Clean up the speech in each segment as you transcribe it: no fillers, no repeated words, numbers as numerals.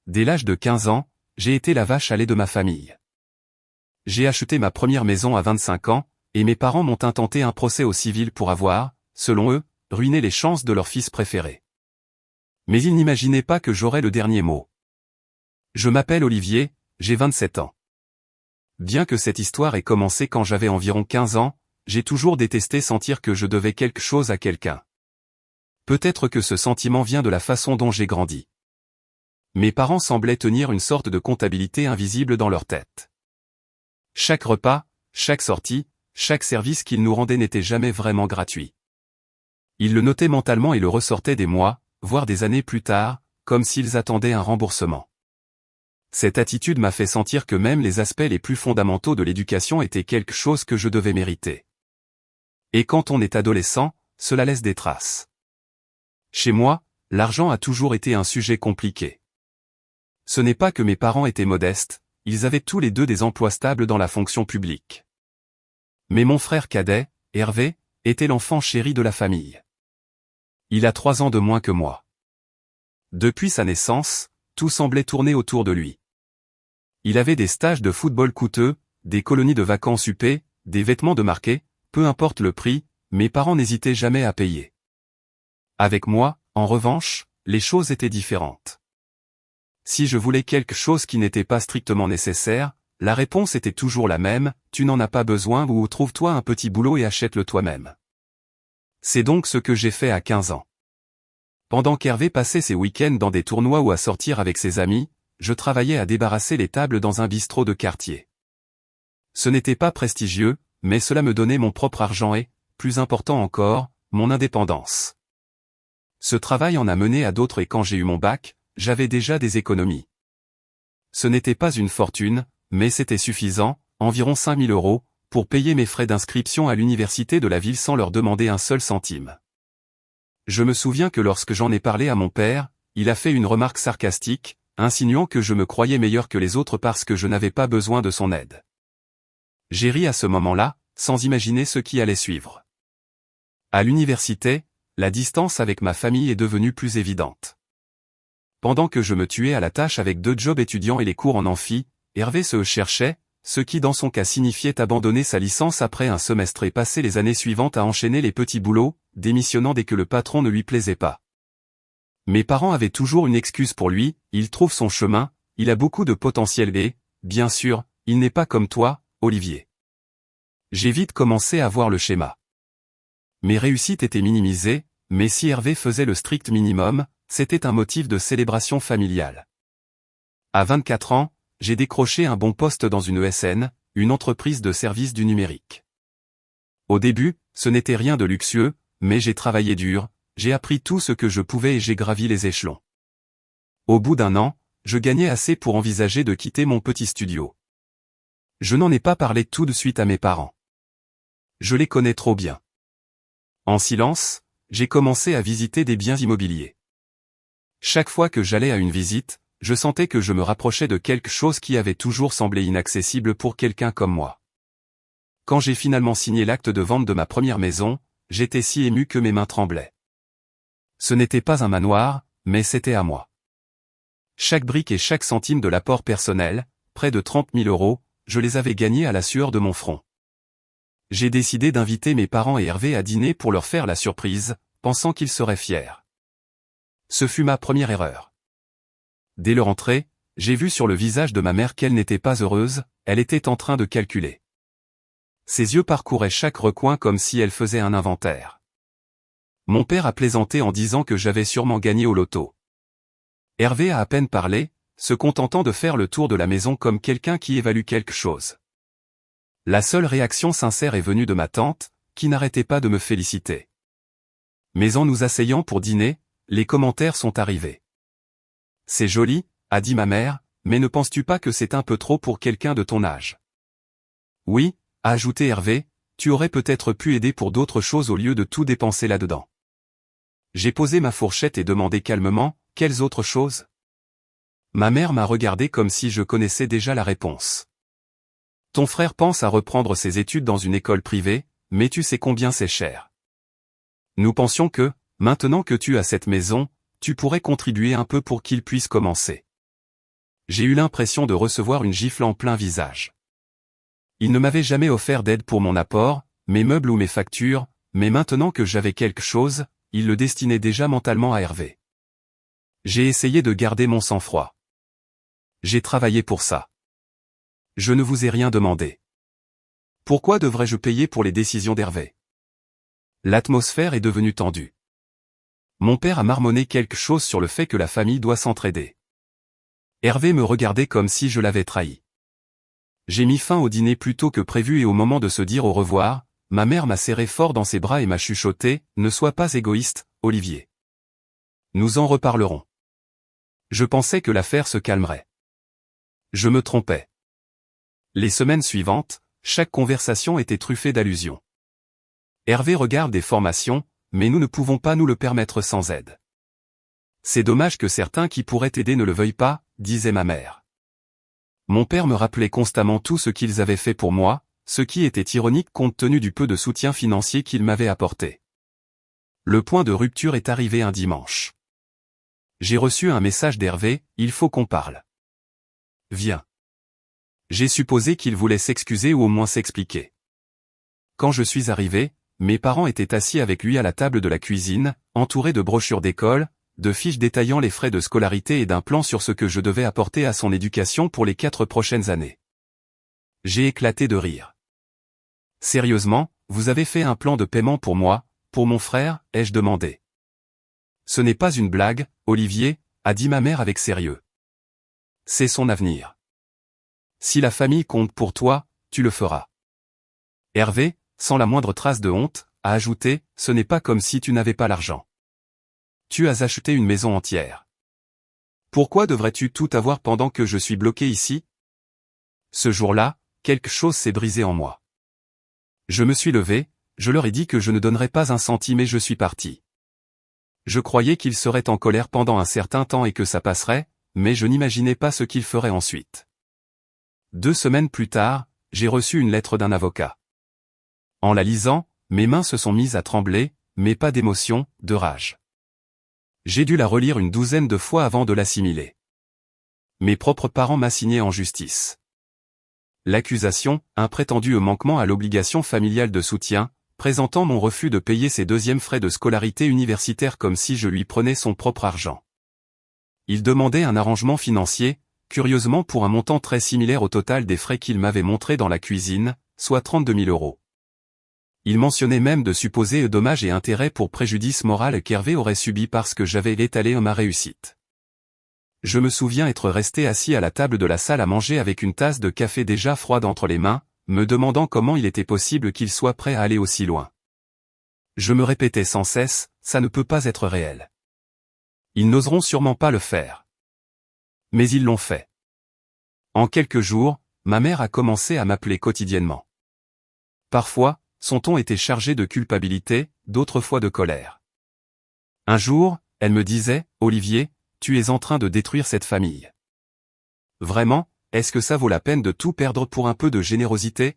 Dès l'âge de 15 ans, j'ai été la vache à lait de ma famille. J'ai acheté ma première maison à 25 ans, et mes parents m'ont intenté un procès au civil pour avoir, selon eux, ruiné les chances de leur fils préféré. Mais ils n'imaginaient pas que j'aurais le dernier mot. Je m'appelle Olivier, j'ai 27 ans. Bien que cette histoire ait commencé quand j'avais environ 15 ans, j'ai toujours détesté sentir que je devais quelque chose à quelqu'un. Peut-être que ce sentiment vient de la façon dont j'ai grandi. Mes parents semblaient tenir une sorte de comptabilité invisible dans leur tête. Chaque repas, chaque sortie, chaque service qu'ils nous rendaient n'était jamais vraiment gratuit. Ils le notaient mentalement et le ressortaient des mois, voire des années plus tard, comme s'ils attendaient un remboursement. Cette attitude m'a fait sentir que même les aspects les plus fondamentaux de l'éducation étaient quelque chose que je devais mériter. Et quand on est adolescent, cela laisse des traces. Chez moi, l'argent a toujours été un sujet compliqué. Ce n'est pas que mes parents étaient modestes, ils avaient tous les deux des emplois stables dans la fonction publique. Mais mon frère cadet, Hervé, était l'enfant chéri de la famille. Il a 3 ans de moins que moi. Depuis sa naissance, tout semblait tourner autour de lui. Il avait des stages de football coûteux, des colonies de vacances huppées, des vêtements de marque, peu importe le prix, mes parents n'hésitaient jamais à payer. Avec moi, en revanche, les choses étaient différentes. Si je voulais quelque chose qui n'était pas strictement nécessaire, la réponse était toujours la même, tu n'en as pas besoin ou trouve-toi un petit boulot et achète-le toi-même. C'est donc ce que j'ai fait à 15 ans. Pendant qu'Hervé passait ses week-ends dans des tournois ou à sortir avec ses amis, je travaillais à débarrasser les tables dans un bistrot de quartier. Ce n'était pas prestigieux, mais cela me donnait mon propre argent et, plus important encore, mon indépendance. Ce travail en a mené à d'autres et quand j'ai eu mon bac, j'avais déjà des économies. Ce n'était pas une fortune, mais c'était suffisant, environ 5 000 €, pour payer mes frais d'inscription à l'université de la ville sans leur demander un seul centime. Je me souviens que lorsque j'en ai parlé à mon père, il a fait une remarque sarcastique, insinuant que je me croyais meilleur que les autres parce que je n'avais pas besoin de son aide. J'ai ri à ce moment-là, sans imaginer ce qui allait suivre. À l'université, la distance avec ma famille est devenue plus évidente. Pendant que je me tuais à la tâche avec 2 jobs étudiants et les cours en amphi, Hervé se cherchait, ce qui dans son cas signifiait abandonner sa licence après un semestre et passer les années suivantes à enchaîner les petits boulots, démissionnant dès que le patron ne lui plaisait pas. Mes parents avaient toujours une excuse pour lui, il trouve son chemin, il a beaucoup de potentiel et, bien sûr, il n'est pas comme toi, Olivier. J'ai vite commencé à voir le schéma. Mes réussites étaient minimisées, mais si Hervé faisait le strict minimum, c'était un motif de célébration familiale. À 24 ans, j'ai décroché un bon poste dans une ESN, une entreprise de services du numérique. Au début, ce n'était rien de luxueux, mais j'ai travaillé dur, j'ai appris tout ce que je pouvais et j'ai gravi les échelons. Au bout d'1 an, je gagnais assez pour envisager de quitter mon petit studio. Je n'en ai pas parlé tout de suite à mes parents. Je les connais trop bien. En silence, j'ai commencé à visiter des biens immobiliers. Chaque fois que j'allais à une visite, je sentais que je me rapprochais de quelque chose qui avait toujours semblé inaccessible pour quelqu'un comme moi. Quand j'ai finalement signé l'acte de vente de ma première maison, j'étais si ému que mes mains tremblaient. Ce n'était pas un manoir, mais c'était à moi. Chaque brique et chaque centime de l'apport personnel, près de 30 000 €, je les avais gagnés à la sueur de mon front. J'ai décidé d'inviter mes parents et Hervé à dîner pour leur faire la surprise, pensant qu'ils seraient fiers. Ce fut ma première erreur. Dès leur entrée, j'ai vu sur le visage de ma mère qu'elle n'était pas heureuse, elle était en train de calculer. Ses yeux parcouraient chaque recoin comme si elle faisait un inventaire. Mon père a plaisanté en disant que j'avais sûrement gagné au loto. Hervé a à peine parlé, se contentant de faire le tour de la maison comme quelqu'un qui évalue quelque chose. La seule réaction sincère est venue de ma tante, qui n'arrêtait pas de me féliciter. Mais en nous asseyant pour dîner, les commentaires sont arrivés. C'est joli, a dit ma mère, mais ne penses-tu pas que c'est un peu trop pour quelqu'un de ton âge? Oui, a ajouté Hervé, tu aurais peut-être pu aider pour d'autres choses au lieu de tout dépenser là-dedans. J'ai posé ma fourchette et demandé calmement, quelles autres choses? Ma mère m'a regardé comme si je connaissais déjà la réponse. Ton frère pense à reprendre ses études dans une école privée, mais tu sais combien c'est cher. Nous pensions que, maintenant que tu as cette maison, tu pourrais contribuer un peu pour qu'il puisse commencer. J'ai eu l'impression de recevoir une gifle en plein visage. Il ne m'avait jamais offert d'aide pour mon apport, mes meubles ou mes factures, mais maintenant que j'avais quelque chose, il le destinait déjà mentalement à Hervé. J'ai essayé de garder mon sang-froid. J'ai travaillé pour ça. Je ne vous ai rien demandé. Pourquoi devrais-je payer pour les décisions d'Hervé? L'atmosphère est devenue tendue. Mon père a marmonné quelque chose sur le fait que la famille doit s'entraider. Hervé me regardait comme si je l'avais trahi. J'ai mis fin au dîner plus tôt que prévu et au moment de se dire au revoir, ma mère m'a serré fort dans ses bras et m'a chuchoté « Ne sois pas égoïste, Olivier. Nous en reparlerons. » Je pensais que l'affaire se calmerait. Je me trompais. Les semaines suivantes, chaque conversation était truffée d'allusions. Hervé regarde des formations, mais nous ne pouvons pas nous le permettre sans aide. C'est dommage que certains qui pourraient aider ne le veuillent pas, disait ma mère. Mon père me rappelait constamment tout ce qu'ils avaient fait pour moi, ce qui était ironique compte tenu du peu de soutien financier qu'ils m'avaient apporté. Le point de rupture est arrivé un dimanche. J'ai reçu un message d'Hervé, il faut qu'on parle. Viens. J'ai supposé qu'il voulait s'excuser ou au moins s'expliquer. Quand je suis arrivé, mes parents étaient assis avec lui à la table de la cuisine, entourés de brochures d'école, de fiches détaillant les frais de scolarité et d'un plan sur ce que je devais apporter à son éducation pour les 4 prochaines années. J'ai éclaté de rire. Sérieusement, vous avez fait un plan de paiement pour moi, pour mon frère, ai-je demandé. Ce n'est pas une blague, Olivier, a dit ma mère avec sérieux. C'est son avenir. Si la famille compte pour toi, tu le feras. Hervé, sans la moindre trace de honte, a ajouté, ce n'est pas comme si tu n'avais pas l'argent. Tu as acheté une maison entière. Pourquoi devrais-tu tout avoir pendant que je suis bloqué ici? Ce jour-là, quelque chose s'est brisé en moi. Je me suis levé, je leur ai dit que je ne donnerais pas un centime et je suis parti. Je croyais qu'ils seraient en colère pendant un certain temps et que ça passerait, mais je n'imaginais pas ce qu'ils feraient ensuite. 2 semaines plus tard, j'ai reçu une lettre d'un avocat. En la lisant, mes mains se sont mises à trembler, mais pas d'émotion, de rage. J'ai dû la relire une 12aine de fois avant de l'assimiler. Mes propres parents m'assignaient en justice. L'accusation, un prétendu manquement à l'obligation familiale de soutien, présentant mon refus de payer ses 2e frais de scolarité universitaire comme si je lui prenais son propre argent. Il demandait un arrangement financier, curieusement pour un montant très similaire au total des frais qu'il m'avait montré dans la cuisine, soit 32 000 €. Il mentionnait même de supposer dommages et intérêts pour préjudice moral qu'Hervé aurait subi parce que j'avais étalé ma réussite. Je me souviens être resté assis à la table de la salle à manger avec une tasse de café déjà froide entre les mains, me demandant comment il était possible qu'il soit prêt à aller aussi loin. Je me répétais sans cesse, ça ne peut pas être réel. Ils n'oseront sûrement pas le faire. Mais ils l'ont fait. En quelques jours, ma mère a commencé à m'appeler quotidiennement. Parfois, son ton était chargé de culpabilité, d'autres fois de colère. Un jour, elle me disait, « Olivier, tu es en train de détruire cette famille. Vraiment, est-ce que ça vaut la peine de tout perdre pour un peu de générosité ?»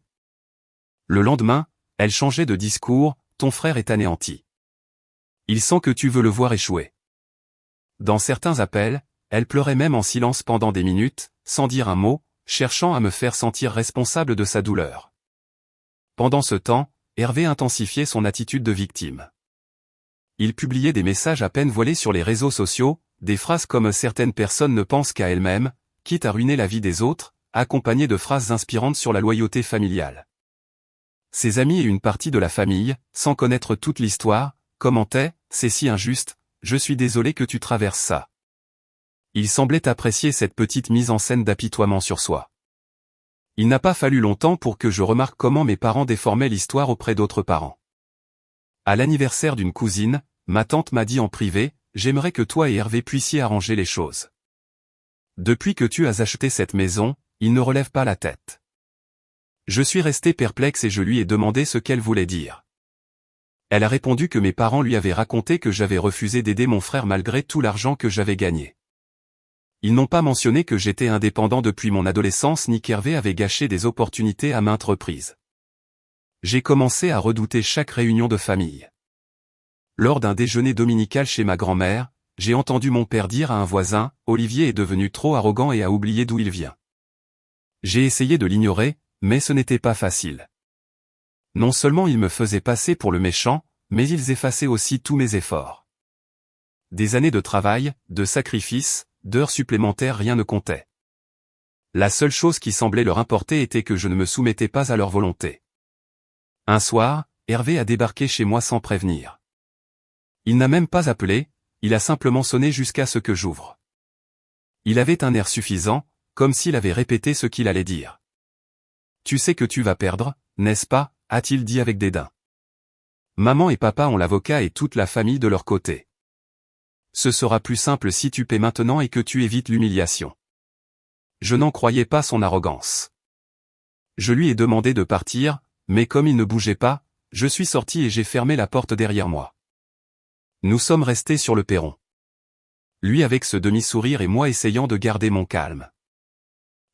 Le lendemain, elle changeait de discours, « Ton frère est anéanti. Il sent que tu veux le voir échouer. » Dans certains appels, elle pleurait même en silence pendant des minutes, sans dire un mot, cherchant à me faire sentir responsable de sa douleur. Pendant ce temps, Hervé intensifiait son attitude de victime. Il publiait des messages à peine voilés sur les réseaux sociaux, des phrases comme « certaines personnes ne pensent qu'à elles-mêmes », quitte à ruiner la vie des autres, accompagnées de phrases inspirantes sur la loyauté familiale. Ses amis et une partie de la famille, sans connaître toute l'histoire, commentaient « c'est si injuste, je suis désolé que tu traverses ça ». Il semblait apprécier cette petite mise en scène d'apitoiement sur soi. Il n'a pas fallu longtemps pour que je remarque comment mes parents déformaient l'histoire auprès d'autres parents. À l'anniversaire d'une cousine, ma tante m'a dit en privé, « J'aimerais que toi et Hervé puissiez arranger les choses. Depuis que tu as acheté cette maison, il ne relève pas la tête. » Je suis resté perplexe et je lui ai demandé ce qu'elle voulait dire. Elle a répondu que mes parents lui avaient raconté que j'avais refusé d'aider mon frère malgré tout l'argent que j'avais gagné. Ils n'ont pas mentionné que j'étais indépendant depuis mon adolescence ni qu'Hervé avait gâché des opportunités à maintes reprises. J'ai commencé à redouter chaque réunion de famille. Lors d'un déjeuner dominical chez ma grand-mère, j'ai entendu mon père dire à un voisin, Olivier est devenu trop arrogant et a oublié d'où il vient. J'ai essayé de l'ignorer, mais ce n'était pas facile. Non seulement ils me faisaient passer pour le méchant, mais ils effaçaient aussi tous mes efforts. Des années de travail, de sacrifices, d'heures supplémentaires, rien ne comptait. La seule chose qui semblait leur importer était que je ne me soumettais pas à leur volonté. Un soir, Hervé a débarqué chez moi sans prévenir. Il n'a même pas appelé, il a simplement sonné jusqu'à ce que j'ouvre. Il avait un air suffisant, comme s'il avait répété ce qu'il allait dire. « Tu sais que tu vas perdre, n'est-ce pas ?» a-t-il dit avec dédain. Maman et papa ont l'avocat et toute la famille de leur côté. Ce sera plus simple si tu paies maintenant et que tu évites l'humiliation. Je n'en croyais pas son arrogance. Je lui ai demandé de partir, mais comme il ne bougeait pas, je suis sorti et j'ai fermé la porte derrière moi. Nous sommes restés sur le perron. Lui avec ce demi-sourire et moi essayant de garder mon calme.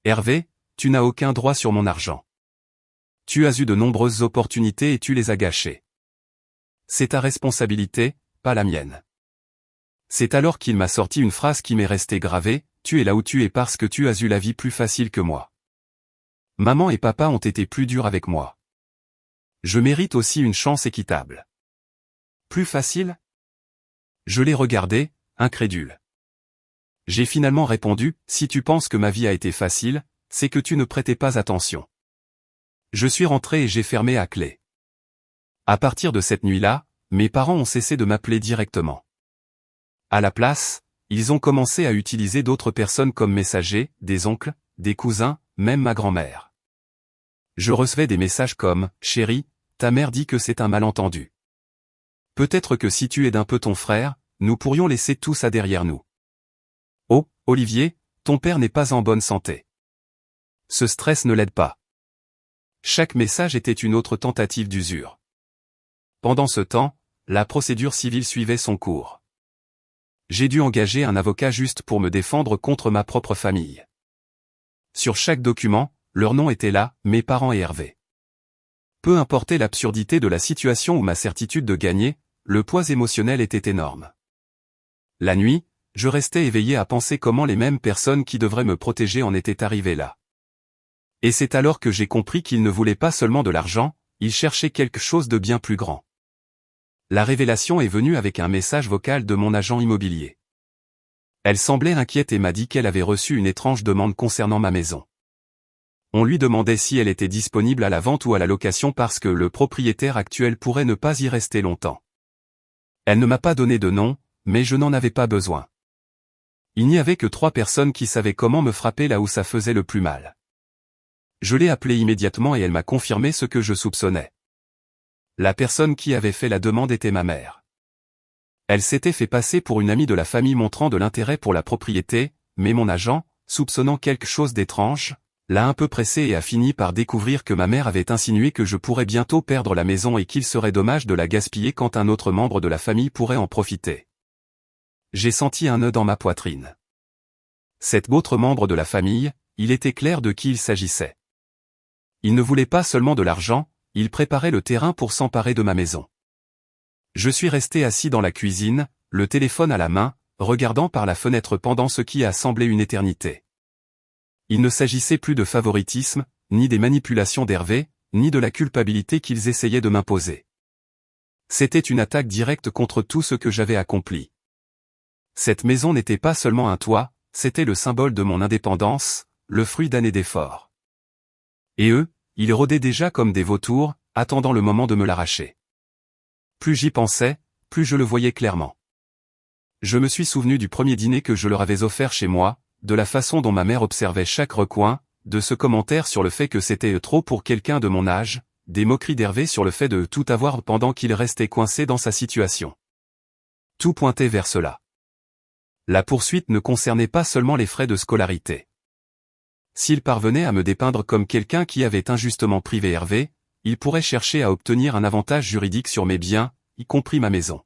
Hervé, tu n'as aucun droit sur mon argent. Tu as eu de nombreuses opportunités et tu les as gâchées. C'est ta responsabilité, pas la mienne. C'est alors qu'il m'a sorti une phrase qui m'est restée gravée, tu es là où tu es parce que tu as eu la vie plus facile que moi. Maman et papa ont été plus durs avec moi. Je mérite aussi une chance équitable. Plus facile ? Je l'ai regardé, incrédule. J'ai finalement répondu, si tu penses que ma vie a été facile, c'est que tu ne prêtais pas attention. Je suis rentré et j'ai fermé à clé. À partir de cette nuit-là, mes parents ont cessé de m'appeler directement. À la place, ils ont commencé à utiliser d'autres personnes comme messagers, des oncles, des cousins, même ma grand-mère. Je recevais des messages comme « Chérie, ta mère dit que c'est un malentendu. Peut-être que si tu aides un peu ton frère, nous pourrions laisser tout ça derrière nous. Oh, Olivier, ton père n'est pas en bonne santé. Ce stress ne l'aide pas. » Chaque message était une autre tentative d'usure. Pendant ce temps, la procédure civile suivait son cours. J'ai dû engager un avocat juste pour me défendre contre ma propre famille. Sur chaque document, leur nom était là, mes parents et Hervé. Peu importait l'absurdité de la situation ou ma certitude de gagner, le poids émotionnel était énorme. La nuit, je restais éveillé à penser comment les mêmes personnes qui devraient me protéger en étaient arrivées là. Et c'est alors que j'ai compris qu'ils ne voulaient pas seulement de l'argent, ils cherchaient quelque chose de bien plus grand. La révélation est venue avec un message vocal de mon agent immobilier. Elle semblait inquiète et m'a dit qu'elle avait reçu une étrange demande concernant ma maison. On lui demandait si elle était disponible à la vente ou à la location parce que le propriétaire actuel pourrait ne pas y rester longtemps. Elle ne m'a pas donné de nom, mais je n'en avais pas besoin. Il n'y avait que 3 personnes qui savaient comment me frapper là où ça faisait le plus mal. Je l'ai appelée immédiatement et elle m'a confirmé ce que je soupçonnais. La personne qui avait fait la demande était ma mère. Elle s'était fait passer pour une amie de la famille montrant de l'intérêt pour la propriété, mais mon agent, soupçonnant quelque chose d'étrange, l'a un peu pressé et a fini par découvrir que ma mère avait insinué que je pourrais bientôt perdre la maison et qu'il serait dommage de la gaspiller quand un autre membre de la famille pourrait en profiter. J'ai senti un nœud dans ma poitrine. Cet autre membre de la famille, il était clair de qui il s'agissait. Il ne voulait pas seulement de l'argent, il préparait le terrain pour s'emparer de ma maison. Je suis resté assis dans la cuisine, le téléphone à la main, regardant par la fenêtre pendant ce qui a semblé une éternité. Il ne s'agissait plus de favoritisme, ni des manipulations d'Hervé, ni de la culpabilité qu'ils essayaient de m'imposer. C'était une attaque directe contre tout ce que j'avais accompli. Cette maison n'était pas seulement un toit, c'était le symbole de mon indépendance, le fruit d'années d'efforts. Et eux, ils rôdaient déjà comme des vautours, attendant le moment de me l'arracher. Plus j'y pensais, plus je le voyais clairement. Je me suis souvenu du premier dîner que je leur avais offert chez moi, de la façon dont ma mère observait chaque recoin, de ce commentaire sur le fait que c'était trop pour quelqu'un de mon âge, des moqueries d'Hervé sur le fait de tout avoir pendant qu'il restait coincé dans sa situation. Tout pointait vers cela. La poursuite ne concernait pas seulement les frais de scolarité. S'il parvenait à me dépeindre comme quelqu'un qui avait injustement privé Hervé, il pourrait chercher à obtenir un avantage juridique sur mes biens, y compris ma maison.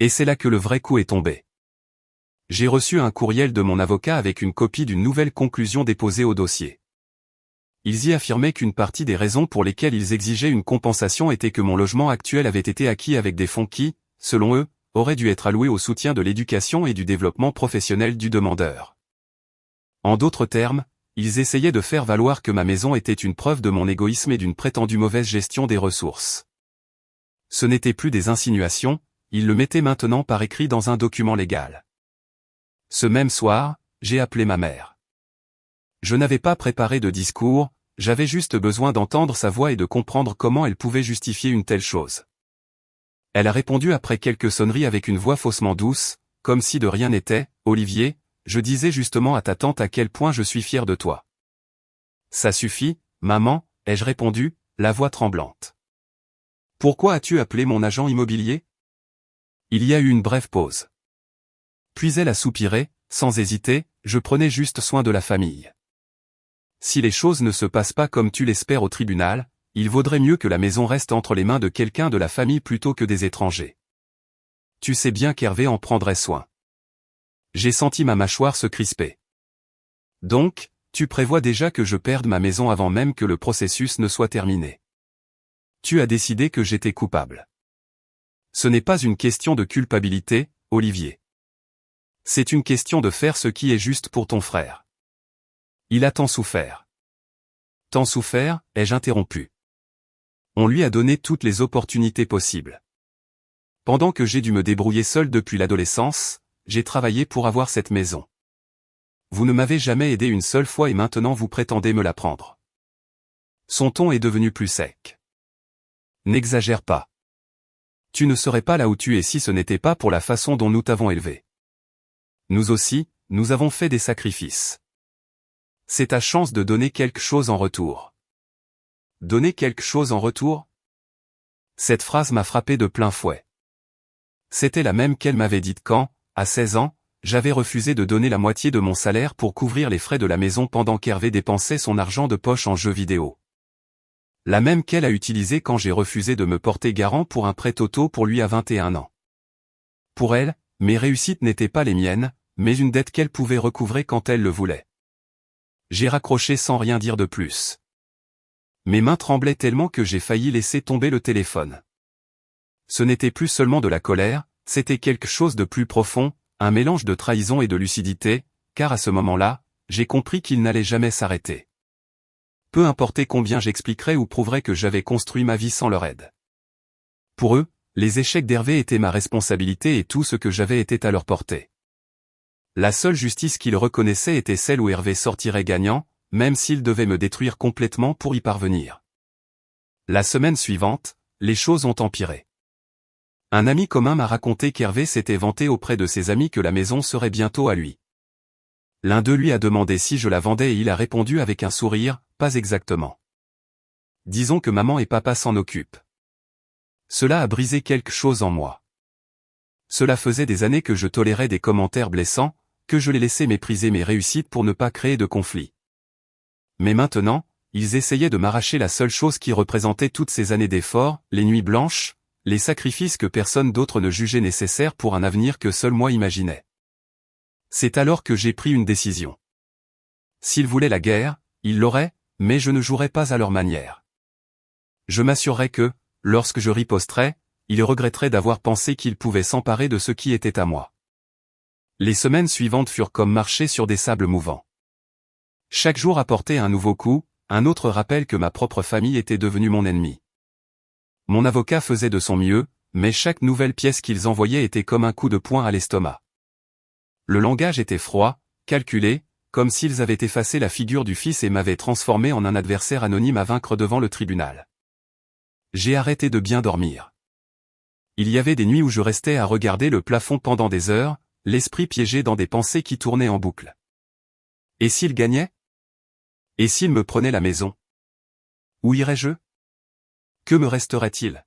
Et c'est là que le vrai coup est tombé. J'ai reçu un courriel de mon avocat avec une copie d'une nouvelle conclusion déposée au dossier. Ils y affirmaient qu'une partie des raisons pour lesquelles ils exigeaient une compensation était que mon logement actuel avait été acquis avec des fonds qui, selon eux, auraient dû être alloués au soutien de l'éducation et du développement professionnel du demandeur. En d'autres termes, ils essayaient de faire valoir que ma maison était une preuve de mon égoïsme et d'une prétendue mauvaise gestion des ressources. Ce n'était plus des insinuations, ils le mettaient maintenant par écrit dans un document légal. Ce même soir, j'ai appelé ma mère. Je n'avais pas préparé de discours, j'avais juste besoin d'entendre sa voix et de comprendre comment elle pouvait justifier une telle chose. Elle a répondu après quelques sonneries avec une voix faussement douce, comme si de rien n'était. « Olivier, je disais justement à ta tante à quel point je suis fier de toi. »« Ça suffit, maman, » ai-je répondu, la voix tremblante. « Pourquoi as-tu appelé mon agent immobilier ?» Il y a eu une brève pause. Puis elle a soupiré, sans hésiter, je prenais juste soin de la famille. Si les choses ne se passent pas comme tu l'espères au tribunal, il vaudrait mieux que la maison reste entre les mains de quelqu'un de la famille plutôt que des étrangers. Tu sais bien qu'Hervé en prendrait soin. J'ai senti ma mâchoire se crisper. Donc, tu prévois déjà que je perde ma maison avant même que le processus ne soit terminé. Tu as décidé que j'étais coupable. Ce n'est pas une question de culpabilité, Olivier. C'est une question de faire ce qui est juste pour ton frère. Il a tant souffert. Tant souffert, ai-je interrompu. On lui a donné toutes les opportunités possibles. Pendant que j'ai dû me débrouiller seul depuis l'adolescence, j'ai travaillé pour avoir cette maison. Vous ne m'avez jamais aidé une seule fois et maintenant vous prétendez me la prendre. Son ton est devenu plus sec. N'exagère pas. Tu ne serais pas là où tu es si ce n'était pas pour la façon dont nous t'avons élevé. Nous aussi, nous avons fait des sacrifices. C'est ta chance de donner quelque chose en retour. Donner quelque chose en retour ? Cette phrase m'a frappé de plein fouet. C'était la même qu'elle m'avait dite quand, à 16 ans, j'avais refusé de donner la moitié de mon salaire pour couvrir les frais de la maison pendant qu'Hervé dépensait son argent de poche en jeux vidéo. La même qu'elle a utilisée quand j'ai refusé de me porter garant pour un prêt auto pour lui à 21 ans. Pour elle, mes réussites n'étaient pas les miennes, mais une dette qu'elle pouvait recouvrer quand elle le voulait. J'ai raccroché sans rien dire de plus. Mes mains tremblaient tellement que j'ai failli laisser tomber le téléphone. Ce n'était plus seulement de la colère, c'était quelque chose de plus profond, un mélange de trahison et de lucidité, car à ce moment-là, j'ai compris qu'il n'allait jamais s'arrêter. Peu importait combien j'expliquerais ou prouverais que j'avais construit ma vie sans leur aide. Pour eux, les échecs d'Hervé étaient ma responsabilité et tout ce que j'avais était à leur portée. La seule justice qu'ils reconnaissaient était celle où Hervé sortirait gagnant, même s'il devait me détruire complètement pour y parvenir. La semaine suivante, les choses ont empiré. Un ami commun m'a raconté qu'Hervé s'était vanté auprès de ses amis que la maison serait bientôt à lui. L'un d'eux lui a demandé si je la vendais et il a répondu avec un sourire, pas exactement. Disons que maman et papa s'en occupent. Cela a brisé quelque chose en moi. Cela faisait des années que je tolérais des commentaires blessants, que je les laissais mépriser mes réussites pour ne pas créer de conflit. Mais maintenant, ils essayaient de m'arracher la seule chose qui représentait toutes ces années d'efforts, les nuits blanches, les sacrifices que personne d'autre ne jugeait nécessaires pour un avenir que seul moi imaginais. C'est alors que j'ai pris une décision. S'ils voulaient la guerre, ils l'auraient, mais je ne jouerais pas à leur manière. Je m'assurerais que, lorsque je riposterais, ils regretteraient d'avoir pensé qu'ils pouvaient s'emparer de ce qui était à moi. Les semaines suivantes furent comme marcher sur des sables mouvants. Chaque jour apportait un nouveau coup, un autre rappel que ma propre famille était devenue mon ennemi. Mon avocat faisait de son mieux, mais chaque nouvelle pièce qu'ils envoyaient était comme un coup de poing à l'estomac. Le langage était froid, calculé, comme s'ils avaient effacé la figure du fils et m'avaient transformé en un adversaire anonyme à vaincre devant le tribunal. J'ai arrêté de bien dormir. Il y avait des nuits où je restais à regarder le plafond pendant des heures, l'esprit piégé dans des pensées qui tournaient en boucle. Et s'il gagnait ? Et s'il me prenait la maison ? Où irais-je ? Que me resterait-il ?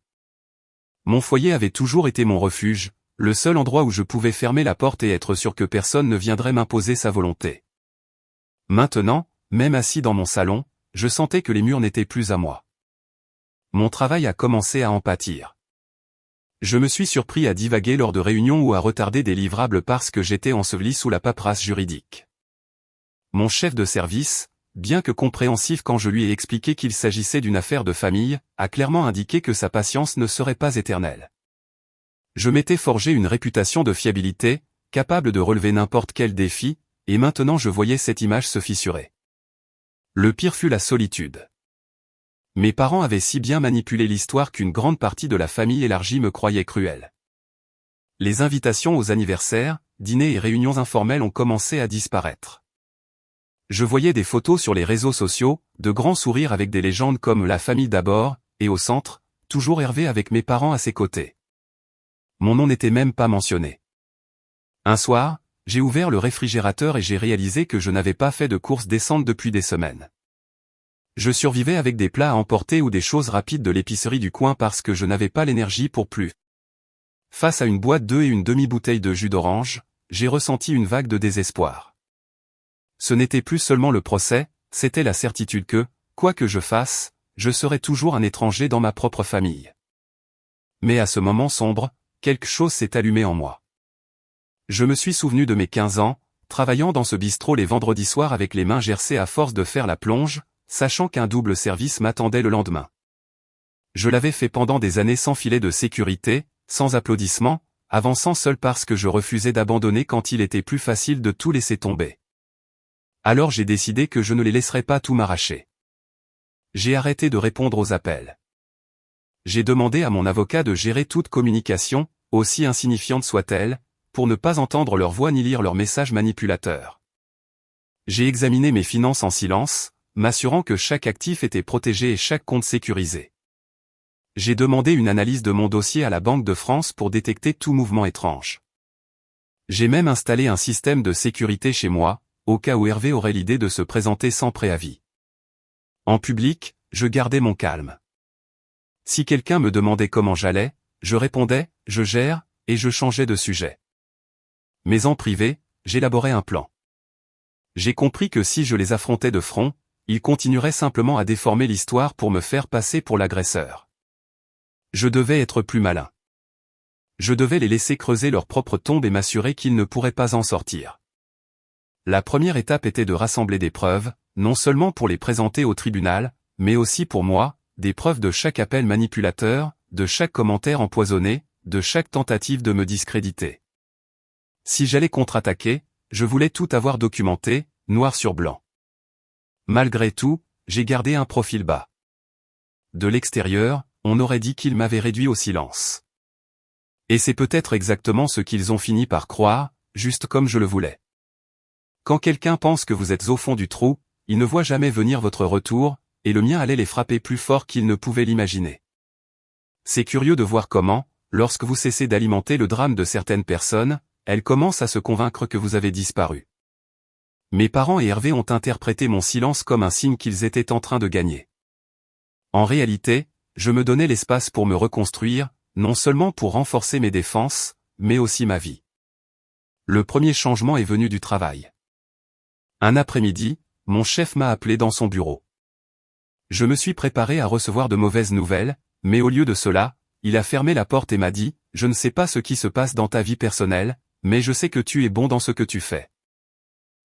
Mon foyer avait toujours été mon refuge, le seul endroit où je pouvais fermer la porte et être sûr que personne ne viendrait m'imposer sa volonté. Maintenant, même assis dans mon salon, je sentais que les murs n'étaient plus à moi. Mon travail a commencé à en pâtir. Je me suis surpris à divaguer lors de réunions ou à retarder des livrables parce que j'étais enseveli sous la paperasse juridique. Mon chef de service, bien que compréhensif quand je lui ai expliqué qu'il s'agissait d'une affaire de famille, a clairement indiqué que sa patience ne serait pas éternelle. Je m'étais forgé une réputation de fiabilité, capable de relever n'importe quel défi, et maintenant je voyais cette image se fissurer. Le pire fut la solitude. Mes parents avaient si bien manipulé l'histoire qu'une grande partie de la famille élargie me croyait cruelle. Les invitations aux anniversaires, dîners et réunions informelles ont commencé à disparaître. Je voyais des photos sur les réseaux sociaux, de grands sourires avec des légendes comme la famille d'abord, et au centre, toujours Hervé avec mes parents à ses côtés. Mon nom n'était même pas mentionné. Un soir, j'ai ouvert le réfrigérateur et j'ai réalisé que je n'avais pas fait de courses décentes depuis des semaines. Je survivais avec des plats à emporter ou des choses rapides de l'épicerie du coin parce que je n'avais pas l'énergie pour plus. Face à une boîte d'œufs et une demi-bouteille de jus d'orange, j'ai ressenti une vague de désespoir. Ce n'était plus seulement le procès, c'était la certitude que, quoi que je fasse, je serais toujours un étranger dans ma propre famille. Mais à ce moment sombre, quelque chose s'est allumé en moi. Je me suis souvenu de mes 15 ans, travaillant dans ce bistrot les vendredis soirs avec les mains gercées à force de faire la plonge, sachant qu'un double service m'attendait le lendemain. Je l'avais fait pendant des années sans filet de sécurité, sans applaudissements, avançant seul parce que je refusais d'abandonner quand il était plus facile de tout laisser tomber. Alors j'ai décidé que je ne les laisserais pas tout m'arracher. J'ai arrêté de répondre aux appels. J'ai demandé à mon avocat de gérer toute communication, aussi insignifiante soit-elle, pour ne pas entendre leur voix ni lire leurs messages manipulateurs. J'ai examiné mes finances en silence, m'assurant que chaque actif était protégé et chaque compte sécurisé. J'ai demandé une analyse de mon dossier à la Banque de France pour détecter tout mouvement étrange. J'ai même installé un système de sécurité chez moi, au cas où Hervé aurait l'idée de se présenter sans préavis. En public, je gardais mon calme. Si quelqu'un me demandait comment j'allais, je répondais, je gère, et je changeais de sujet. Mais en privé, j'élaborais un plan. J'ai compris que si je les affrontais de front, ils continueraient simplement à déformer l'histoire pour me faire passer pour l'agresseur. Je devais être plus malin. Je devais les laisser creuser leur propre tombe et m'assurer qu'ils ne pourraient pas en sortir. La première étape était de rassembler des preuves, non seulement pour les présenter au tribunal, mais aussi pour moi, des preuves de chaque appel manipulateur, de chaque commentaire empoisonné, de chaque tentative de me discréditer. Si j'allais contre-attaquer, je voulais tout avoir documenté, noir sur blanc. Malgré tout, j'ai gardé un profil bas. De l'extérieur, on aurait dit qu'ils m'avaient réduit au silence. Et c'est peut-être exactement ce qu'ils ont fini par croire, juste comme je le voulais. Quand quelqu'un pense que vous êtes au fond du trou, il ne voit jamais venir votre retour, et le mien allait les frapper plus fort qu'ils ne pouvaient l'imaginer. C'est curieux de voir comment, lorsque vous cessez d'alimenter le drame de certaines personnes, elles commencent à se convaincre que vous avez disparu. Mes parents et Hervé ont interprété mon silence comme un signe qu'ils étaient en train de gagner. En réalité, je me donnais l'espace pour me reconstruire, non seulement pour renforcer mes défenses, mais aussi ma vie. Le premier changement est venu du travail. Un après-midi, mon chef m'a appelé dans son bureau. Je me suis préparé à recevoir de mauvaises nouvelles, mais au lieu de cela, il a fermé la porte et m'a dit, « Je ne sais pas ce qui se passe dans ta vie personnelle, mais je sais que tu es bon dans ce que tu fais.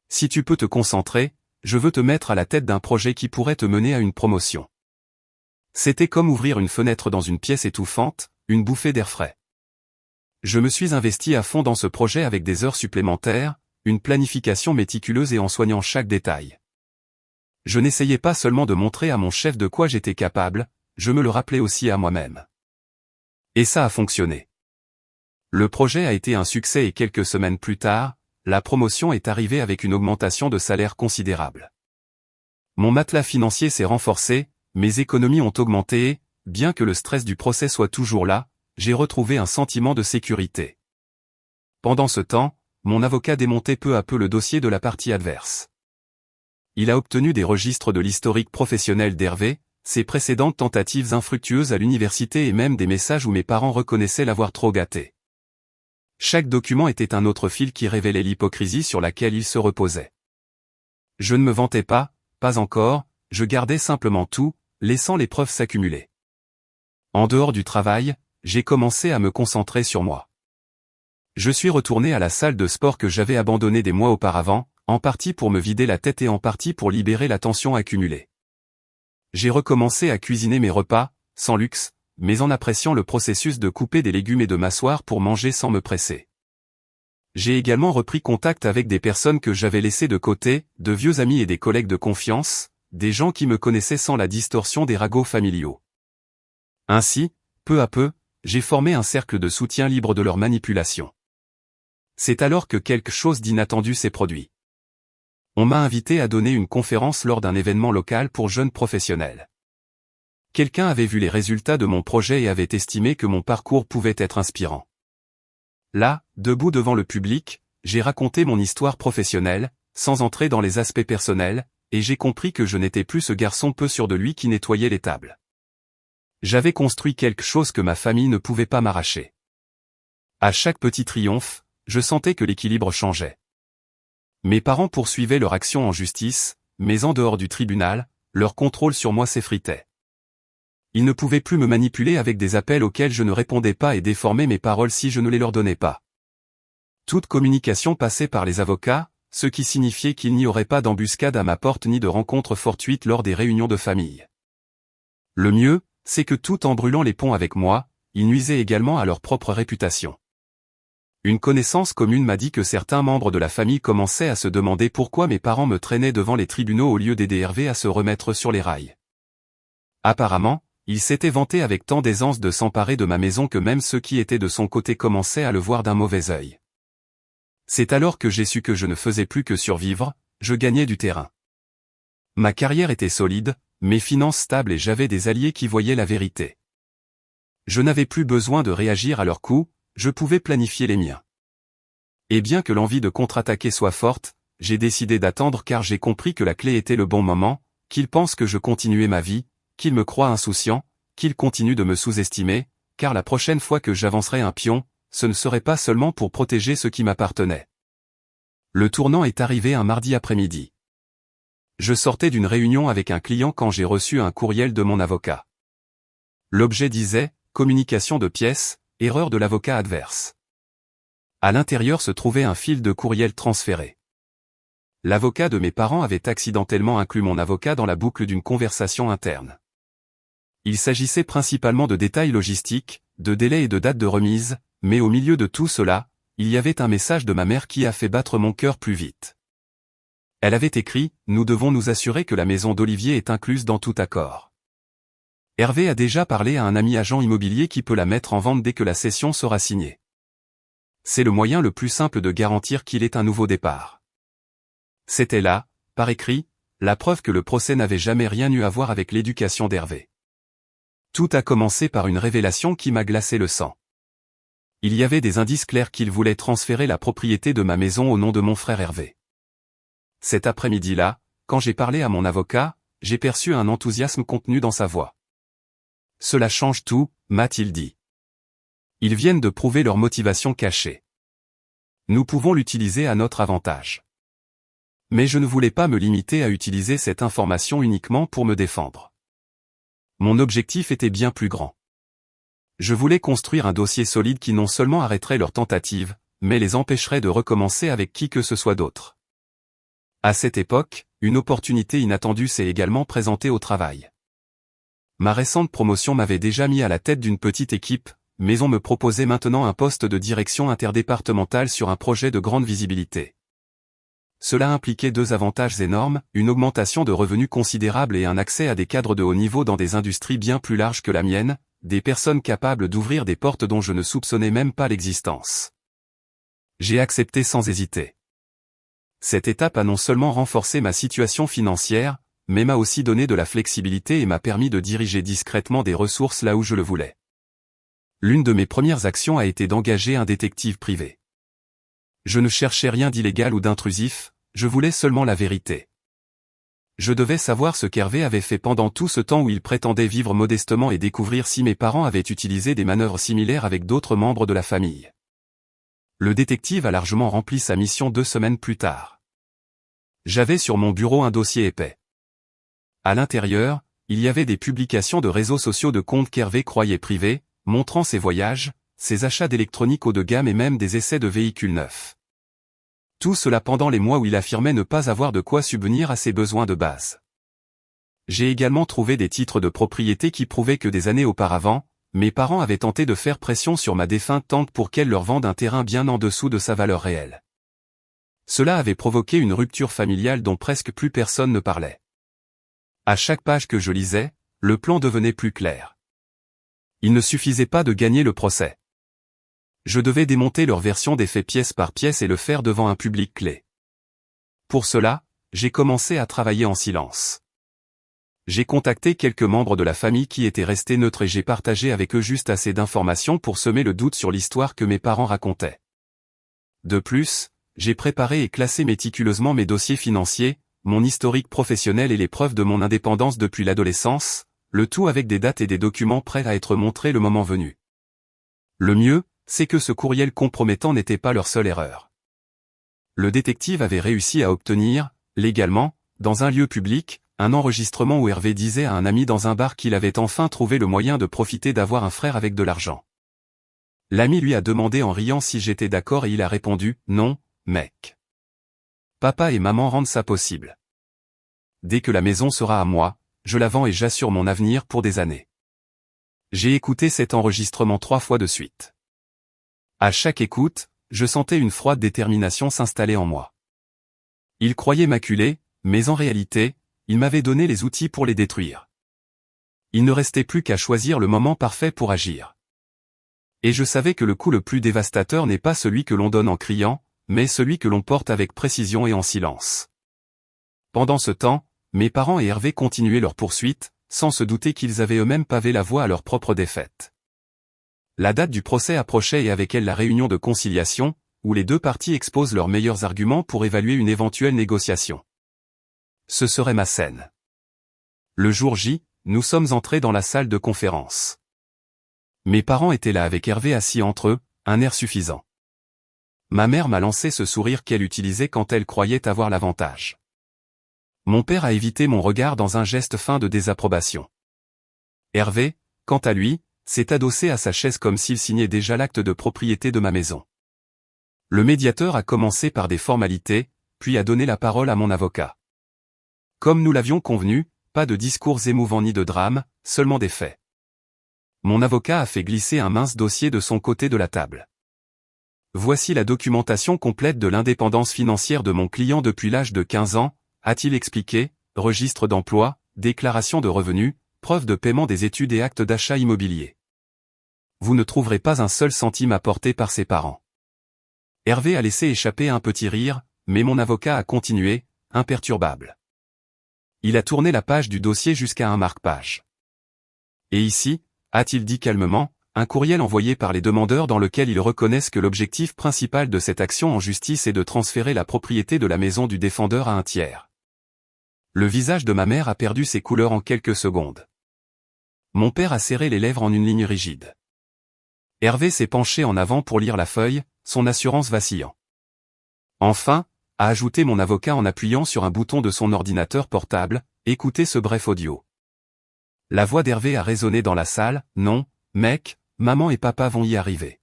Si tu peux te concentrer, je veux te mettre à la tête d'un projet qui pourrait te mener à une promotion. » C'était comme ouvrir une fenêtre dans une pièce étouffante, une bouffée d'air frais. Je me suis investi à fond dans ce projet avec des heures supplémentaires, une planification méticuleuse et en soignant chaque détail. Je n'essayais pas seulement de montrer à mon chef de quoi j'étais capable, je me le rappelais aussi à moi-même. Et ça a fonctionné. Le projet a été un succès et quelques semaines plus tard, la promotion est arrivée avec une augmentation de salaire considérable. Mon matelas financier s'est renforcé, mes économies ont augmenté et, bien que le stress du procès soit toujours là, j'ai retrouvé un sentiment de sécurité. Pendant ce temps, mon avocat démontait peu à peu le dossier de la partie adverse. Il a obtenu des registres de l'historique professionnel d'Hervé, ses précédentes tentatives infructueuses à l'université et même des messages où mes parents reconnaissaient l'avoir trop gâté. Chaque document était un autre fil qui révélait l'hypocrisie sur laquelle il se reposait. Je ne me vantais pas encore, je gardais simplement tout, laissant les preuves s'accumuler. En dehors du travail, j'ai commencé à me concentrer sur moi. Je suis retourné à la salle de sport que j'avais abandonnée des mois auparavant, en partie pour me vider la tête et en partie pour libérer la tension accumulée. J'ai recommencé à cuisiner mes repas, sans luxe, mais en appréciant le processus de couper des légumes et de m'asseoir pour manger sans me presser. J'ai également repris contact avec des personnes que j'avais laissées de côté, de vieux amis et des collègues de confiance, des gens qui me connaissaient sans la distorsion des ragots familiaux. Ainsi, peu à peu, j'ai formé un cercle de soutien libre de leur manipulation. C'est alors que quelque chose d'inattendu s'est produit. On m'a invité à donner une conférence lors d'un événement local pour jeunes professionnels. Quelqu'un avait vu les résultats de mon projet et avait estimé que mon parcours pouvait être inspirant. Là, debout devant le public, j'ai raconté mon histoire professionnelle, sans entrer dans les aspects personnels, et j'ai compris que je n'étais plus ce garçon peu sûr de lui qui nettoyait les tables. J'avais construit quelque chose que ma famille ne pouvait pas m'arracher. À chaque petit triomphe, je sentais que l'équilibre changeait. Mes parents poursuivaient leur action en justice, mais en dehors du tribunal, leur contrôle sur moi s'effritait. Ils ne pouvaient plus me manipuler avec des appels auxquels je ne répondais pas et déformer mes paroles si je ne les leur donnais pas. Toute communication passait par les avocats, ce qui signifiait qu'il n'y aurait pas d'embuscade à ma porte ni de rencontres fortuites lors des réunions de famille. Le mieux, c'est que tout en brûlant les ponts avec moi, ils nuisaient également à leur propre réputation. Une connaissance commune m'a dit que certains membres de la famille commençaient à se demander pourquoi mes parents me traînaient devant les tribunaux au lieu d'aider Hervé à se remettre sur les rails. Apparemment, il s'était vanté avec tant d'aisance de s'emparer de ma maison que même ceux qui étaient de son côté commençaient à le voir d'un mauvais œil. C'est alors que j'ai su que je ne faisais plus que survivre, je gagnais du terrain. Ma carrière était solide, mes finances stables et j'avais des alliés qui voyaient la vérité. Je n'avais plus besoin de réagir à leurs coups, je pouvais planifier les miens. Et bien que l'envie de contre-attaquer soit forte, j'ai décidé d'attendre car j'ai compris que la clé était le bon moment, qu'ils pensent que je continuais ma vie, qu'ils me croient insouciant, qu'ils continuent de me sous-estimer, car la prochaine fois que j'avancerai un pion, ce ne serait pas seulement pour protéger ce qui m'appartenait. Le tournant est arrivé un mardi après-midi. Je sortais d'une réunion avec un client quand j'ai reçu un courriel de mon avocat. L'objet disait « Communication de pièces, erreur de l'avocat adverse ». À l'intérieur se trouvait un fil de courriel transféré. L'avocat de mes parents avait accidentellement inclus mon avocat dans la boucle d'une conversation interne. Il s'agissait principalement de détails logistiques, de délais et de dates de remise, mais au milieu de tout cela, il y avait un message de ma mère qui a fait battre mon cœur plus vite. Elle avait écrit « Nous devons nous assurer que la maison d'Olivier est incluse dans tout accord. Hervé a déjà parlé à un ami agent immobilier qui peut la mettre en vente dès que la cession sera signée. C'est le moyen le plus simple de garantir qu'il ait un nouveau départ. » C'était là, par écrit, la preuve que le procès n'avait jamais rien eu à voir avec l'éducation d'Hervé. Tout a commencé par une révélation qui m'a glacé le sang. Il y avait des indices clairs qu'il voulait transférer la propriété de ma maison au nom de mon frère Hervé. Cet après-midi-là, quand j'ai parlé à mon avocat, j'ai perçu un enthousiasme contenu dans sa voix. « Cela change tout, m'a-t-il dit. Ils viennent de prouver leur motivation cachée. Nous pouvons l'utiliser à notre avantage. » Mais je ne voulais pas me limiter à utiliser cette information uniquement pour me défendre. Mon objectif était bien plus grand. Je voulais construire un dossier solide qui non seulement arrêterait leurs tentatives, mais les empêcherait de recommencer avec qui que ce soit d'autre. À cette époque, une opportunité inattendue s'est également présentée au travail. Ma récente promotion m'avait déjà mis à la tête d'une petite équipe, mais on me proposait maintenant un poste de direction interdépartementale sur un projet de grande visibilité. Cela impliquait deux avantages énormes, une augmentation de revenus considérable et un accès à des cadres de haut niveau dans des industries bien plus larges que la mienne, des personnes capables d'ouvrir des portes dont je ne soupçonnais même pas l'existence. J'ai accepté sans hésiter. Cette étape a non seulement renforcé ma situation financière, mais m'a aussi donné de la flexibilité et m'a permis de diriger discrètement des ressources là où je le voulais. L'une de mes premières actions a été d'engager un détective privé. Je ne cherchais rien d'illégal ou d'intrusif, je voulais seulement la vérité. Je devais savoir ce qu'Hervé avait fait pendant tout ce temps où il prétendait vivre modestement et découvrir si mes parents avaient utilisé des manœuvres similaires avec d'autres membres de la famille. Le détective a largement rempli sa mission 2 semaines plus tard. J'avais sur mon bureau un dossier épais. À l'intérieur, il y avait des publications de réseaux sociaux de comptes qu'Hervé croyait privés, montrant ses voyages, ses achats d'électronique haut de gamme et même des essais de véhicules neufs. Tout cela pendant les mois où il affirmait ne pas avoir de quoi subvenir à ses besoins de base. J'ai également trouvé des titres de propriété qui prouvaient que des années auparavant, mes parents avaient tenté de faire pression sur ma défunte tante pour qu'elle leur vende un terrain bien en dessous de sa valeur réelle. Cela avait provoqué une rupture familiale dont presque plus personne ne parlait. À chaque page que je lisais, le plan devenait plus clair. Il ne suffisait pas de gagner le procès. Je devais démonter leur version des faits pièce par pièce et le faire devant un public clé. Pour cela, j'ai commencé à travailler en silence. J'ai contacté quelques membres de la famille qui étaient restés neutres et j'ai partagé avec eux juste assez d'informations pour semer le doute sur l'histoire que mes parents racontaient. De plus, j'ai préparé et classé méticuleusement mes dossiers financiers, mon historique professionnel et les preuves de mon indépendance depuis l'adolescence, le tout avec des dates et des documents prêts à être montrés le moment venu. Le mieux, c'est que ce courriel compromettant n'était pas leur seule erreur. Le détective avait réussi à obtenir, légalement, dans un lieu public, un enregistrement où Hervé disait à un ami dans un bar qu'il avait enfin trouvé le moyen de profiter d'avoir un frère avec de l'argent. L'ami lui a demandé en riant si j'étais d'accord et il a répondu « Non, mec. Papa et maman rendent ça possible. Dès que la maison sera à moi, je la vends et j'assure mon avenir pour des années. » J'ai écouté cet enregistrement 3 fois de suite. À chaque écoute, je sentais une froide détermination s'installer en moi. Il croyait m'acculer, mais en réalité, il m'avait donné les outils pour les détruire. Il ne restait plus qu'à choisir le moment parfait pour agir. Et je savais que le coup le plus dévastateur n'est pas celui que l'on donne en criant, mais celui que l'on porte avec précision et en silence. Pendant ce temps, mes parents et Hervé continuaient leur poursuite, sans se douter qu'ils avaient eux-mêmes pavé la voie à leur propre défaite. La date du procès approchait et avec elle la réunion de conciliation, où les deux parties exposent leurs meilleurs arguments pour évaluer une éventuelle négociation. Ce serait ma scène. Le jour J, nous sommes entrés dans la salle de conférence. Mes parents étaient là avec Hervé assis entre eux, un air suffisant. Ma mère m'a lancé ce sourire qu'elle utilisait quand elle croyait avoir l'avantage. Mon père a évité mon regard dans un geste fin de désapprobation. Hervé, quant à lui, s'est adossé à sa chaise comme s'il signait déjà l'acte de propriété de ma maison. Le médiateur a commencé par des formalités, puis a donné la parole à mon avocat. Comme nous l'avions convenu, pas de discours émouvants ni de drame, seulement des faits. Mon avocat a fait glisser un mince dossier de son côté de la table. Voici la documentation complète de l'indépendance financière de mon client depuis l'âge de 15 ans, a-t-il expliqué, registre d'emploi, déclaration de revenus, preuve de paiement des études et actes d'achat immobilier. Vous ne trouverez pas un seul centime apporté par ses parents. Hervé a laissé échapper un petit rire, mais mon avocat a continué, imperturbable. Il a tourné la page du dossier jusqu'à un marque-page. Et ici, a-t-il dit calmement, un courriel envoyé par les demandeurs dans lequel ils reconnaissent que l'objectif principal de cette action en justice est de transférer la propriété de la maison du défendeur à un tiers. Le visage de ma mère a perdu ses couleurs en quelques secondes. Mon père a serré les lèvres en une ligne rigide. Hervé s'est penché en avant pour lire la feuille, son assurance vacillant. Enfin, a ajouté mon avocat en appuyant sur un bouton de son ordinateur portable, écoutez ce bref audio. La voix d'Hervé a résonné dans la salle, non, mec, maman et papa vont y arriver.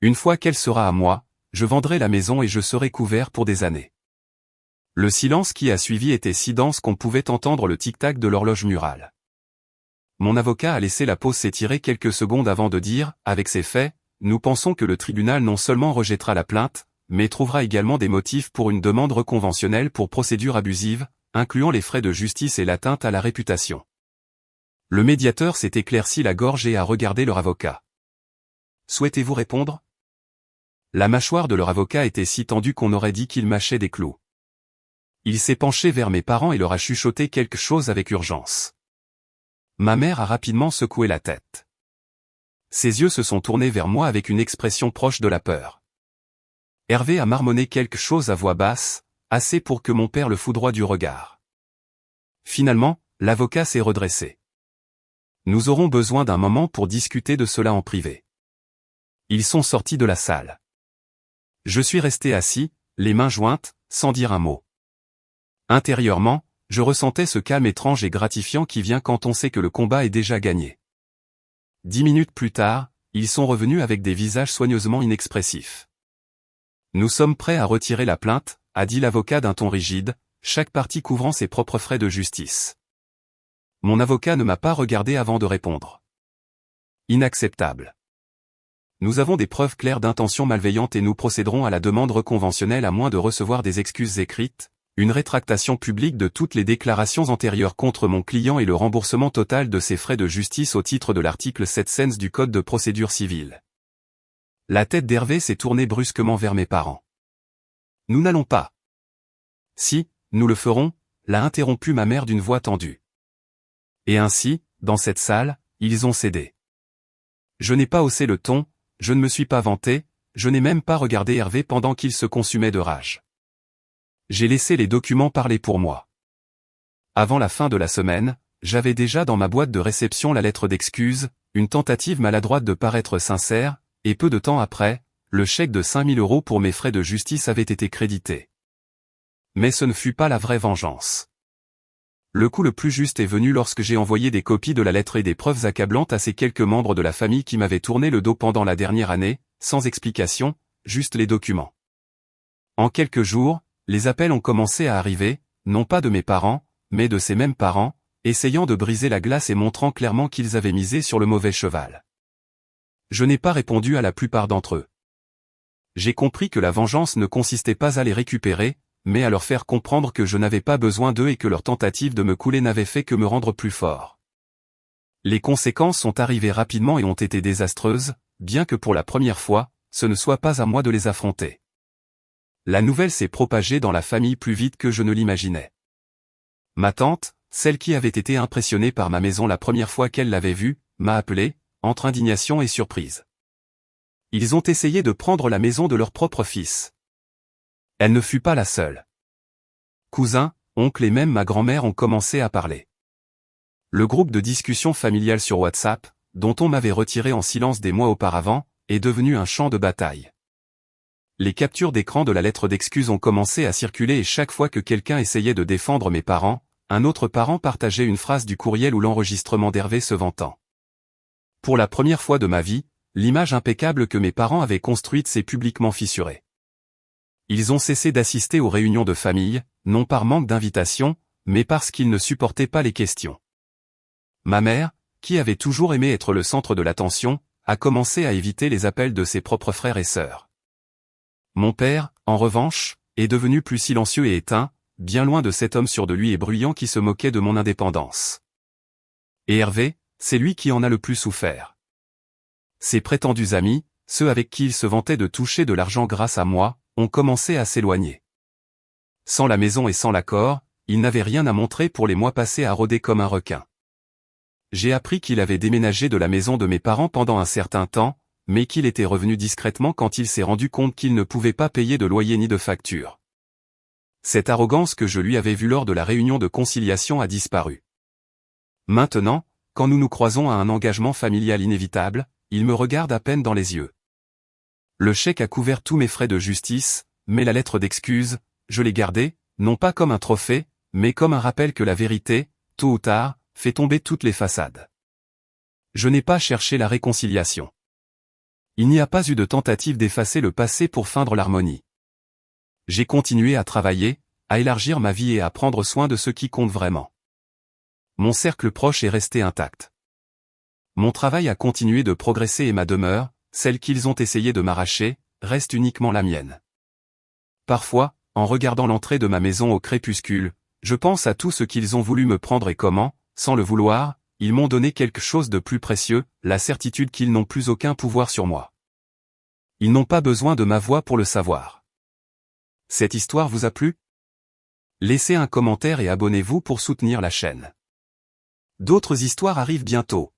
Une fois qu'elle sera à moi, je vendrai la maison et je serai couvert pour des années. Le silence qui a suivi était si dense qu'on pouvait entendre le tic-tac de l'horloge murale. Mon avocat a laissé la pause s'étirer quelques secondes avant de dire, avec ces faits, nous pensons que le tribunal non seulement rejettera la plainte, mais trouvera également des motifs pour une demande reconventionnelle pour procédure abusive, incluant les frais de justice et l'atteinte à la réputation. Le médiateur s'est éclairci la gorge et a regardé leur avocat. Souhaitez-vous répondre ? La mâchoire de leur avocat était si tendue qu'on aurait dit qu'il mâchait des clous. Il s'est penché vers mes parents et leur a chuchoté quelque chose avec urgence. Ma mère a rapidement secoué la tête. Ses yeux se sont tournés vers moi avec une expression proche de la peur. Hervé a marmonné quelque chose à voix basse, assez pour que mon père le foudroie du regard. Finalement, l'avocat s'est redressé. Nous aurons besoin d'un moment pour discuter de cela en privé. Ils sont sortis de la salle. Je suis resté assis, les mains jointes, sans dire un mot. Intérieurement, je ressentais ce calme étrange et gratifiant qui vient quand on sait que le combat est déjà gagné. 10 minutes plus tard, ils sont revenus avec des visages soigneusement inexpressifs. Nous sommes prêts à retirer la plainte, a dit l'avocat d'un ton rigide, chaque partie couvrant ses propres frais de justice. Mon avocat ne m'a pas regardé avant de répondre. Inacceptable. Nous avons des preuves claires d'intentions malveillantes et nous procéderons à la demande conventionnelle à moins de recevoir des excuses écrites, une rétractation publique de toutes les déclarations antérieures contre mon client et le remboursement total de ses frais de justice au titre de l'article 7 sens du Code de procédure civile. La tête d'Hervé s'est tournée brusquement vers mes parents. Nous n'allons pas. Si, nous le ferons, l'a interrompu ma mère d'une voix tendue. Et ainsi, dans cette salle, ils ont cédé. Je n'ai pas haussé le ton, je ne me suis pas vanté, je n'ai même pas regardé Hervé pendant qu'il se consumait de rage. J'ai laissé les documents parler pour moi. Avant la fin de la semaine, j'avais déjà dans ma boîte de réception la lettre d'excuse, une tentative maladroite de paraître sincère, et peu de temps après, le chèque de 5 000 € pour mes frais de justice avait été crédité. Mais ce ne fut pas la vraie vengeance. Le coup le plus juste est venu lorsque j'ai envoyé des copies de la lettre et des preuves accablantes à ces quelques membres de la famille qui m'avaient tourné le dos pendant la dernière année, sans explication, juste les documents. En quelques jours, les appels ont commencé à arriver, non pas de mes parents, mais de ces mêmes parents, essayant de briser la glace et montrant clairement qu'ils avaient misé sur le mauvais cheval. Je n'ai pas répondu à la plupart d'entre eux. J'ai compris que la vengeance ne consistait pas à les récupérer, mais à leur faire comprendre que je n'avais pas besoin d'eux et que leur tentative de me couler n'avait fait que me rendre plus fort. Les conséquences sont arrivées rapidement et ont été désastreuses, bien que pour la première fois, ce ne soit pas à moi de les affronter. La nouvelle s'est propagée dans la famille plus vite que je ne l'imaginais. Ma tante, celle qui avait été impressionnée par ma maison la première fois qu'elle l'avait vue, m'a appelé, entre indignation et surprise. Ils ont essayé de prendre la maison de leur propre fils. Elle ne fut pas la seule. Cousins, oncles et même ma grand-mère ont commencé à parler. Le groupe de discussion familiale sur WhatsApp, dont on m'avait retiré en silence des mois auparavant, est devenu un champ de bataille. Les captures d'écran de la lettre d'excuse ont commencé à circuler et chaque fois que quelqu'un essayait de défendre mes parents, un autre parent partageait une phrase du courriel ou l'enregistrement d'Hervé se vantant. Pour la première fois de ma vie, l'image impeccable que mes parents avaient construite s'est publiquement fissurée. Ils ont cessé d'assister aux réunions de famille, non par manque d'invitation, mais parce qu'ils ne supportaient pas les questions. Ma mère, qui avait toujours aimé être le centre de l'attention, a commencé à éviter les appels de ses propres frères et sœurs. Mon père, en revanche, est devenu plus silencieux et éteint, bien loin de cet homme sûr de lui et bruyant qui se moquait de mon indépendance. Et Hervé, c'est lui qui en a le plus souffert. Ses prétendus amis, ceux avec qui il se vantait de toucher de l'argent grâce à moi, ont commencé à s'éloigner. Sans la maison et sans l'accord, il n'avait rien à montrer pour les mois passés à rôder comme un requin. J'ai appris qu'il avait déménagé de la maison de mes parents pendant un certain temps, mais qu'il était revenu discrètement quand il s'est rendu compte qu'il ne pouvait pas payer de loyer ni de facture. Cette arrogance que je lui avais vue lors de la réunion de conciliation a disparu. Maintenant, quand nous nous croisons à un engagement familial inévitable, il me regarde à peine dans les yeux. Le chèque a couvert tous mes frais de justice, mais la lettre d'excuse, je l'ai gardée, non pas comme un trophée, mais comme un rappel que la vérité, tôt ou tard, fait tomber toutes les façades. Je n'ai pas cherché la réconciliation. Il n'y a pas eu de tentative d'effacer le passé pour feindre l'harmonie. J'ai continué à travailler, à élargir ma vie et à prendre soin de ceux qui comptent vraiment. Mon cercle proche est resté intact. Mon travail a continué de progresser et ma demeure, celle qu'ils ont essayé de m'arracher, reste uniquement la mienne. Parfois, en regardant l'entrée de ma maison au crépuscule, je pense à tout ce qu'ils ont voulu me prendre et comment, sans le vouloir, ils m'ont donné quelque chose de plus précieux, la certitude qu'ils n'ont plus aucun pouvoir sur moi. Ils n'ont pas besoin de ma voix pour le savoir. Cette histoire vous a plu? Laissez un commentaire et abonnez-vous pour soutenir la chaîne. D'autres histoires arrivent bientôt.